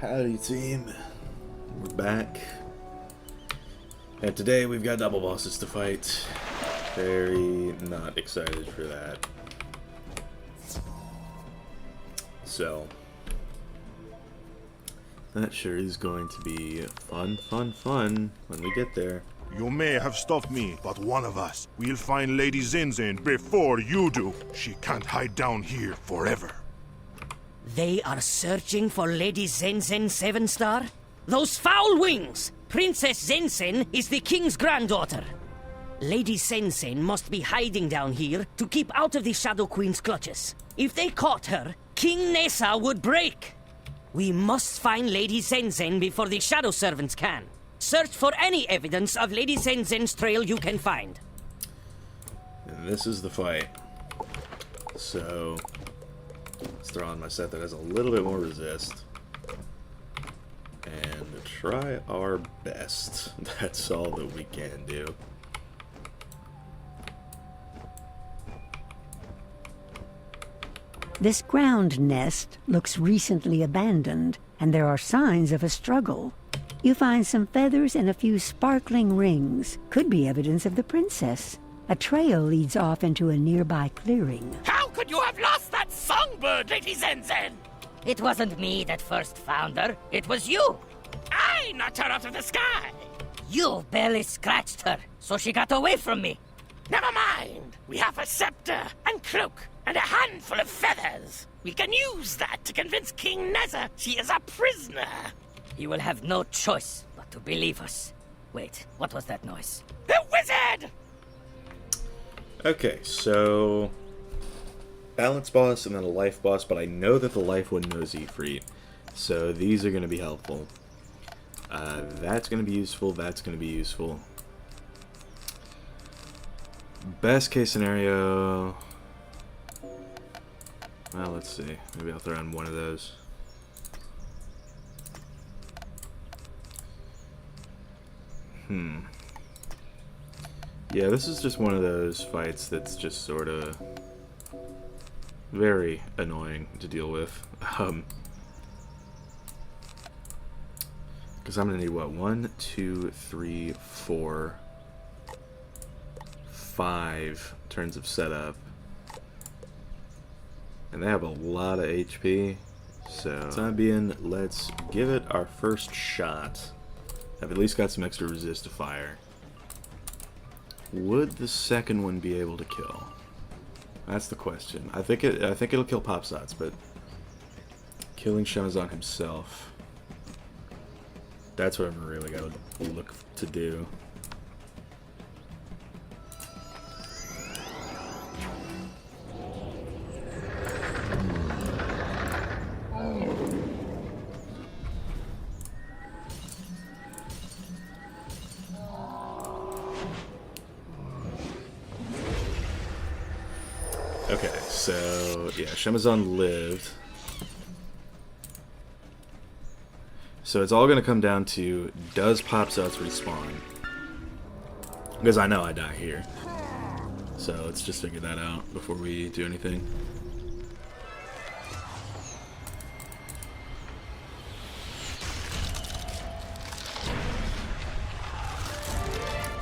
Howdy team, we're back, and today we've got double bosses to fight. Very not excited for that. So, that sure is going to be fun when we get there. You may have stopped me, but one of us will find Lady Zinzin before you do. She can't hide down here forever. They are searching for Lady Zinzin 7-star? Those foul wings! Princess Zinzin is the king's granddaughter. Lady Zinzin must be hiding down here to keep out of the Shadow Queen's clutches. If they caught her, King Nessa would break. We must find Lady Zinzin before the Shadow Servants can. Search for any evidence of Lady Zinzin's trail you can find. And this is the fight. So, let's throw on my set that has a little bit more resist. And try our best. That's all that we can do. This ground nest looks recently abandoned, and there are signs of a struggle. You find some feathers and a few sparkling rings. Could be evidence of the princess. A trail leads off into a nearby clearing. How could you have lost that songbird, Lady Zinzin? It wasn't me that first found her. It was you. I knocked her out of the sky. You barely scratched her, so she got away from me. Never mind. We have a scepter and cloak and a handful of feathers. We can use that to convince King Nessa she is a prisoner. He will have no choice but to believe us. Wait, what was that noise? The wizard! Okay, so balance boss and then a life boss, but I know that the life one knows Ifrit, so these are going to be helpful. That's going to be useful, that's going to be useful. Best case scenario, well, let's see, maybe I'll throw in one of those. Yeah, this is just one of those fights that's just sort of very annoying to deal with. Because I'm going to need, what, 1, 2, 3, 4, 5 turns of setup. And they have a lot of HP. So, time being, let's give it our first shot. I've at least got some extra resist to fire. Would the second one be able to kill? That's the question. I think it'll kill Popsots, but killing Shemazan himself, that's what I've really got to look to do. Okay, so yeah, Shemazan lived. So it's all going to come down to, does Popsots respawn? Because I know I die here. So let's just figure that out before we do anything.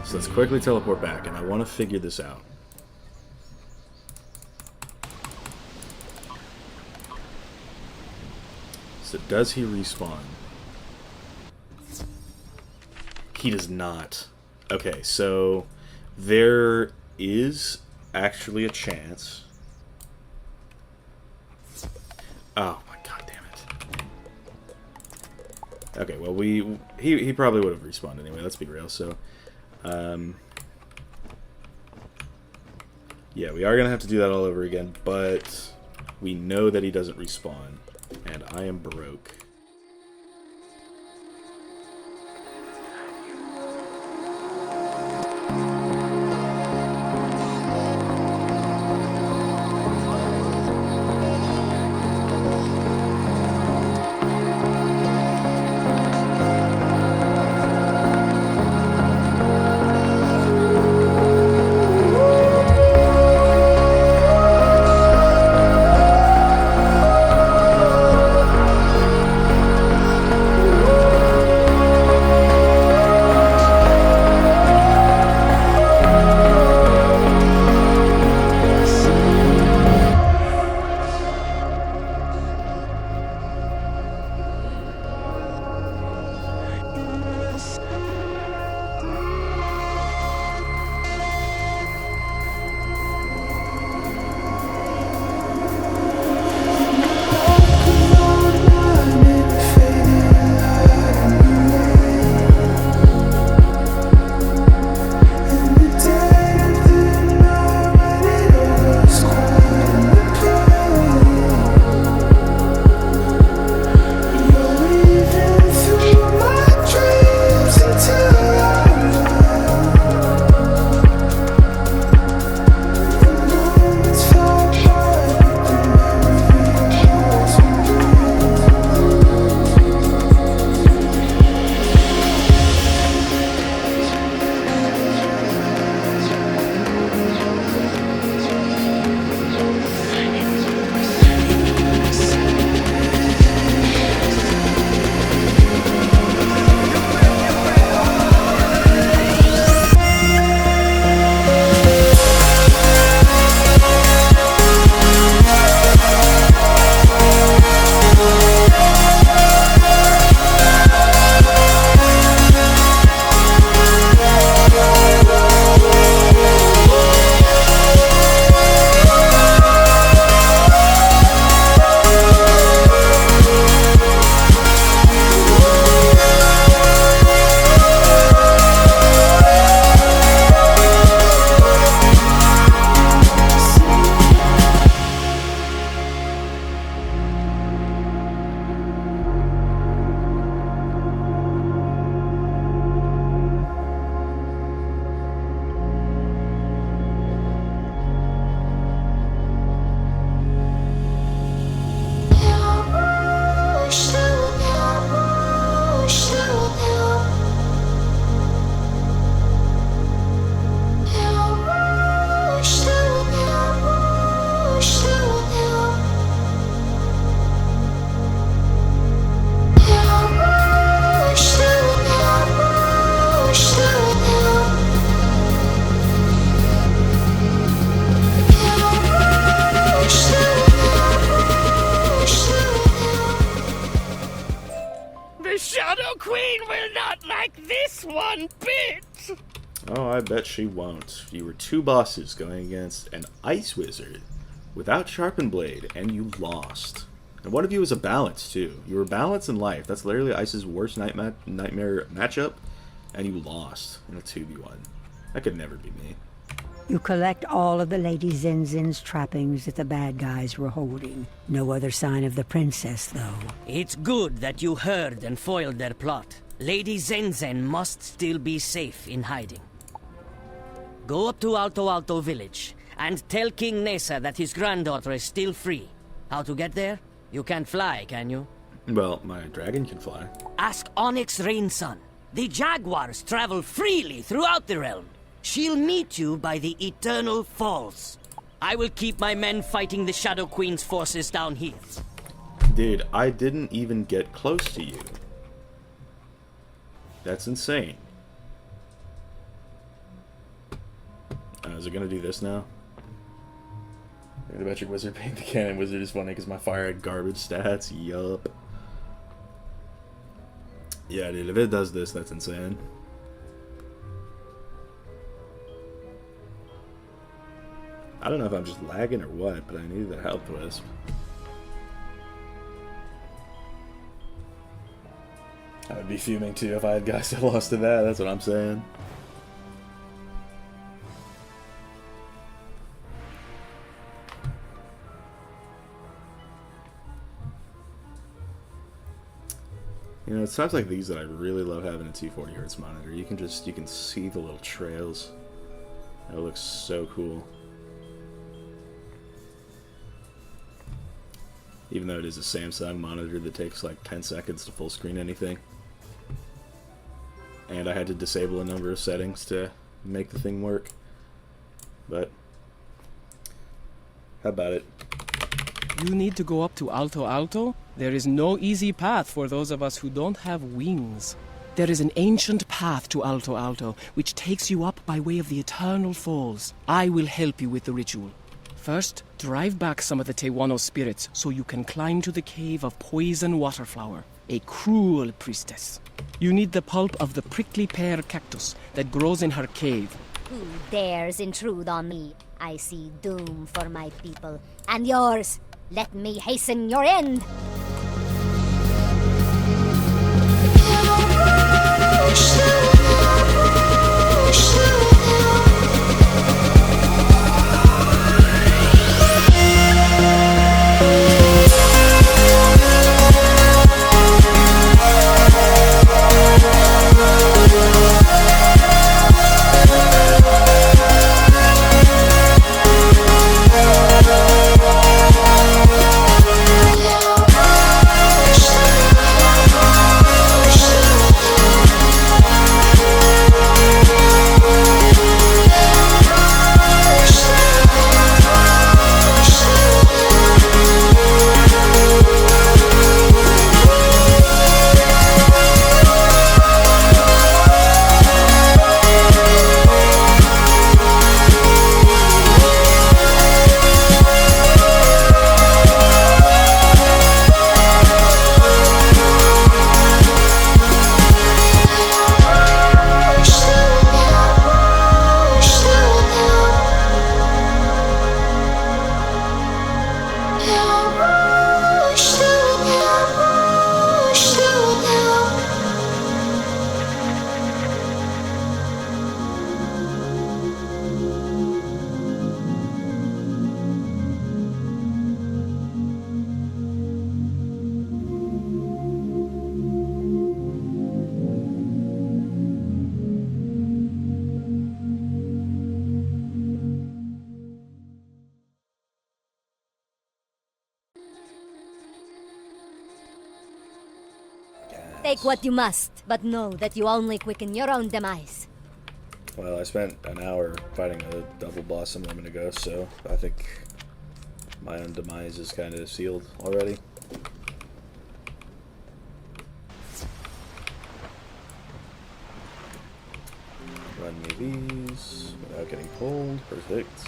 So let's quickly teleport back, and I want to figure this out. So does he respawn? He does not. Okay, so there is actually a chance. Oh my god damn it. Okay, well he probably would have respawned anyway, let's be real. So yeah, we are gonna have to do that all over again, but we know that he doesn't respawn. And I am broke. The Shadow Queen will not like this one bit! Oh, I bet she won't. You were 2 bosses going against an ice wizard without sharpened blade, and you lost. And one of you was a balance, too. You were balanced in life. That's literally Ice's worst nightmare matchup, and you lost in a 2v1. That could never be me. You collect all of the Lady Zinzin's trappings that the bad guys were holding. No other sign of the princess, though. It's good that you heard and foiled their plot. Lady Zinzin must still be safe in hiding. Go up to Alto Alto village and tell King Nessa that his granddaughter is still free. How to get there? You can't fly, can you? Well, my dragon can fly. Ask Onyx Rainson. The jaguars travel freely throughout the realm. She'll meet you by the Eternal Falls. I will keep my men fighting the Shadow Queen's forces down here. Dude, I didn't even get close to you. That's insane. Is it gonna do this now? The Magic Wizard paint the Cannon Wizard is funny because my fire had garbage stats. Yup. Yeah, dude, if it does this, that's insane. I don't know if I'm just lagging or what, but I needed that health wisp. I would be fuming too if I had guys that lost to that, that's what I'm saying. You know, it's times like these that I really love having a 240Hz monitor. You can see the little trails. That looks so cool. Even though it is a Samsung monitor that takes like 10 seconds to full screen anything. And I had to disable a number of settings to make the thing work. But how about it? You need to go up to Alto Alto? There is no easy path for those of us who don't have wings. There is an ancient path to Alto Alto, which takes you up by way of the Eternal Falls. I will help you with the ritual. First, drive back some of the Tewano spirits so you can climb to the cave of Poison Waterflower, a cruel priestess. You need the pulp of the prickly pear cactus that grows in her cave. Who dares intrude on me? I see doom for my people. And yours. Let me hasten your end! Take what you must, but know that you only quicken your own demise. Well, I spent an hour fighting a double boss a moment ago, so I think my own demise is kind of sealed already. Run me these without getting pulled. Perfect.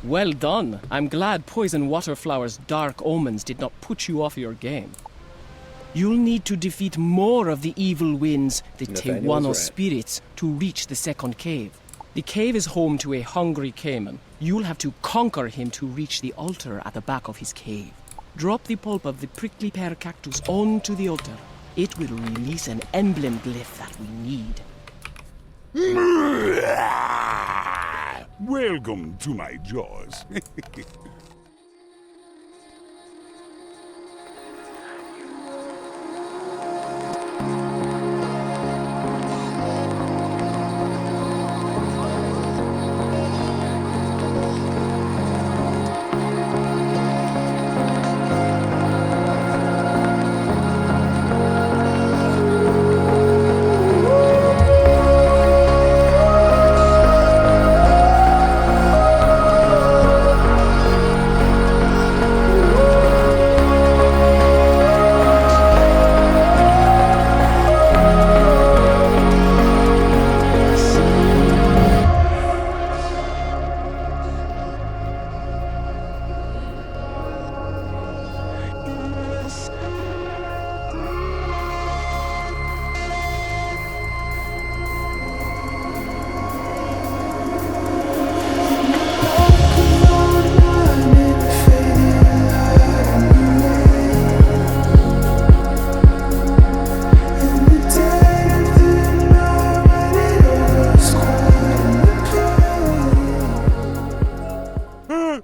Well done. I'm glad Poison Waterflower's dark omens did not put you off your game. You'll need to defeat more of the evil winds, the Nathaniel's Tewano right. spirits, to reach the second cave. The cave is home to a hungry caiman. You'll have to conquer him to reach the altar at the back of his cave. Drop the pulp of the prickly pear cactus onto the altar. It will release an emblem glyph that we need. Welcome to my jaws.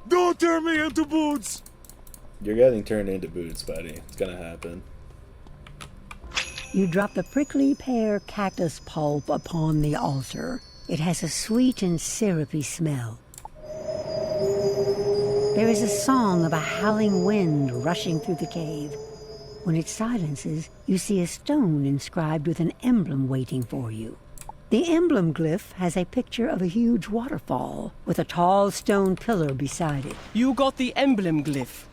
Don't turn me into boots! You're getting turned into boots, buddy. It's gonna happen. You drop the prickly pear cactus pulp upon the altar. It has a sweet and syrupy smell. There is a song of a howling wind rushing through the cave. When it silences, you see a stone inscribed with an emblem waiting for you. The emblem glyph has a picture of a huge waterfall with a tall stone pillar beside it. You got the emblem glyph.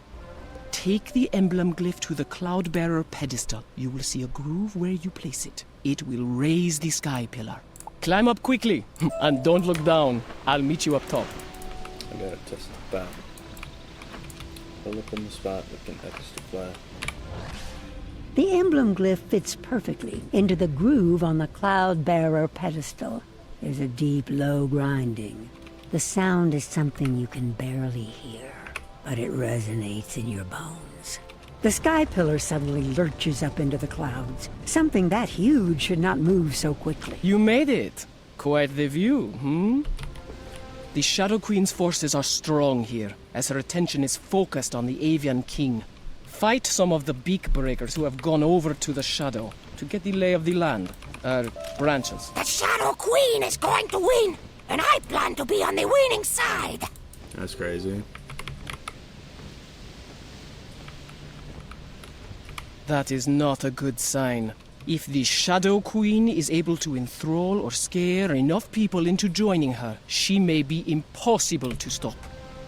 Take the emblem glyph to the Cloudbearer pedestal. You will see a groove where you place it. It will raise the sky pillar. Climb up quickly, and don't look down. I'll meet you up top. I gotta test the bat. Pull up on the spot with an extra flat. The emblem glyph fits perfectly into the groove on the Cloudbearer pedestal. There's a deep, low grinding. The sound is something you can barely hear, but it resonates in your bones. The sky pillar suddenly lurches up into the clouds. Something that huge should not move so quickly. You made it. Quite the view, The Shadow Queen's forces are strong here, as her attention is focused on the Avian King. Fight some of the beak breakers who have gone over to the Shadow to get the lay of the land. Branches. The Shadow Queen is going to win, and I plan to be on the winning side. That's crazy. That is not a good sign. If the Shadow Queen is able to enthrall or scare enough people into joining her, she may be impossible to stop.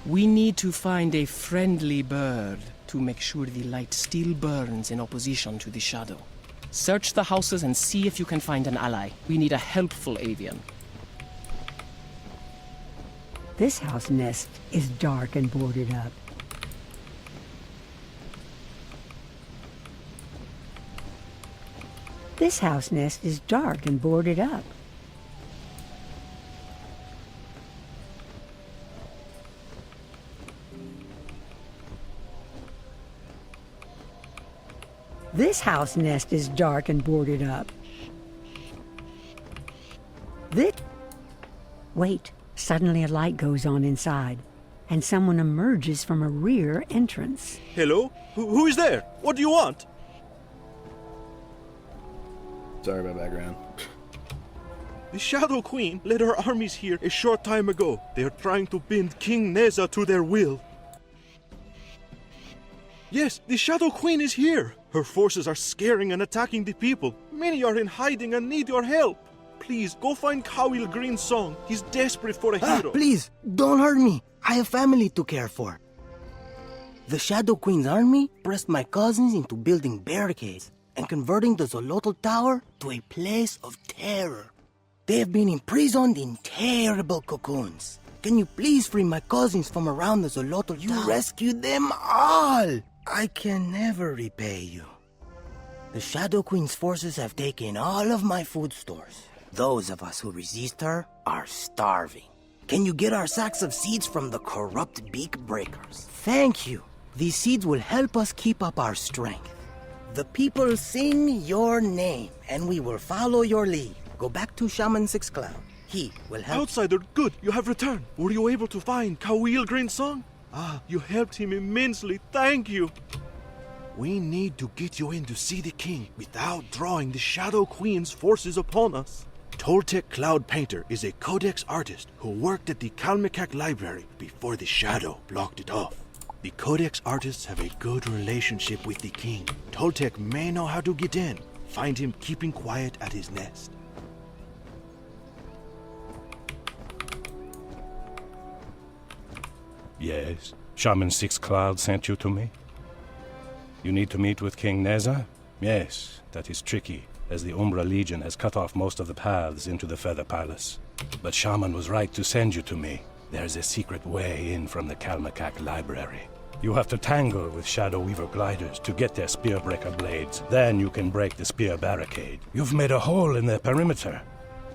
We need to find a friendly bird to make sure the light still burns in opposition to the Shadow. Search the houses and see if you can find an ally. We need a helpful avian. This house nest is dark and boarded up. This house nest is dark and boarded up. This house nest is dark and boarded up. Wait, suddenly a light goes on inside, and someone emerges from a rear entrance. Hello? Who is there? What do you want? Sorry about background. The Shadow Queen led her armies here a short time ago. They are trying to bend King Neza to their will. Yes, the Shadow Queen is here. Her forces are scaring and attacking the people. Many are in hiding and need your help. Please, go find Kawil Green's song. He's desperate for a hero. Please, don't hurt me. I have family to care for. The Shadow Queen's army pressed my cousins into building barricades and converting the Zolotl Tower to a place of terror. They have been imprisoned in terrible cocoons. Can you please free my cousins from around the Zolotl Tower? You rescued them all! I can never repay you. The Shadow Queen's forces have taken all of my food stores. Those of us who resist her are starving. Can you get our sacks of seeds from the corrupt beak breakers? Thank you. These seeds will help us keep up our strength. The people sing your name, and we will follow your lead. Go back to Shaman 6 Cloud. He will help. Outsider, good, you have returned. Were you able to find Kawil Green's song? Ah, you helped him immensely. Thank you. We need to get you in to see the king without drawing the Shadow Queen's forces upon us. Toltec Cloud Painter is a codex artist who worked at the Kalmakak Library before the Shadow blocked it off. The codex artists have a good relationship with the king. Toltec may know how to get in. Find him keeping quiet at his nest. Yes, Shaman 6 Cloud sent you to me? You need to meet with King Neza? Yes, that is tricky, as the Umbra Legion has cut off most of the paths into the Feather Palace. But Shaman was right to send you to me. There's a secret way in from the Kalmakak Library. You have to tangle with Shadow Weaver gliders to get their Spearbreaker blades. Then you can break the spear barricade. You've made a hole in their perimeter.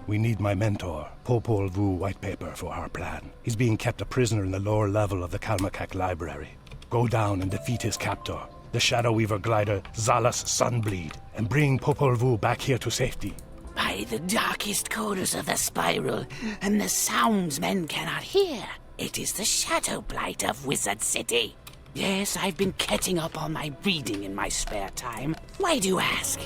We need my mentor, Popol Vuh Whitepaper, for our plan. He's being kept a prisoner in the lower level of the Kalmakak Library. Go down and defeat his captor, the Shadow Weaver glider Zalas Sunbleed, and bring Popol Vuh back here to safety. By the darkest corners of the spiral, and the sounds men cannot hear, it is the Shadow Blight of Wizard City. Yes, I've been catching up on my reading in my spare time. Why do you ask?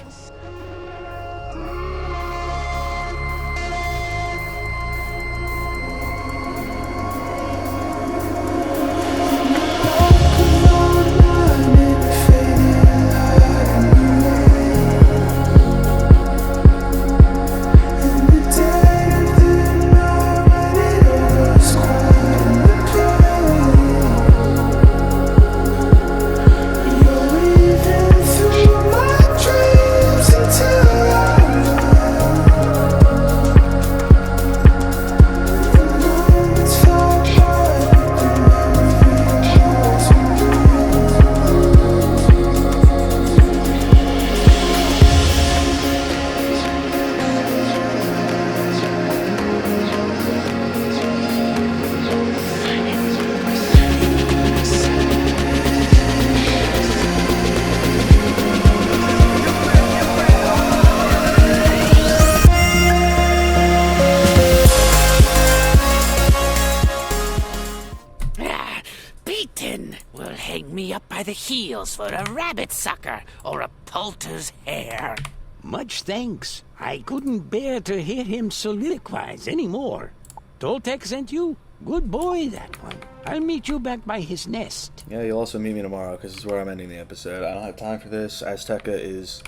The heels for a rabbit sucker or a poulter's hair. Much thanks. I couldn't bear to hear him soliloquize anymore. Toltec sent you? Good boy, that one. I'll meet you back by his nest. Yeah, you'll also meet me tomorrow, because this is where I'm ending the episode. I don't have time for this. Azteca is...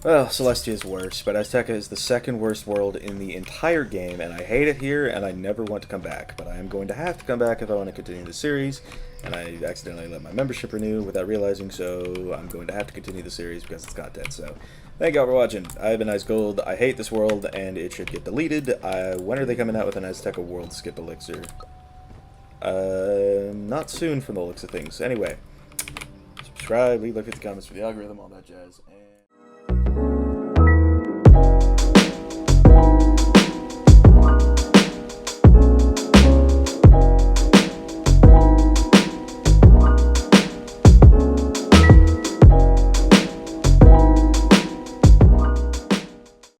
Well, Celestia is worse, but Azteca is the second worst world in the entire game, and I hate it here, and I never want to come back. But I am going to have to come back if I want to continue the series, and I accidentally let my membership renew without realizing, so I'm going to have to continue the series because it's content. So, thank y'all for watching. I've been Ice Gold. I hate this world, and it should get deleted. When are they coming out with an Azteca world skip elixir? Not soon from the looks of things. Anyway, subscribe, leave like 50 comments for the algorithm, all that jazz, and...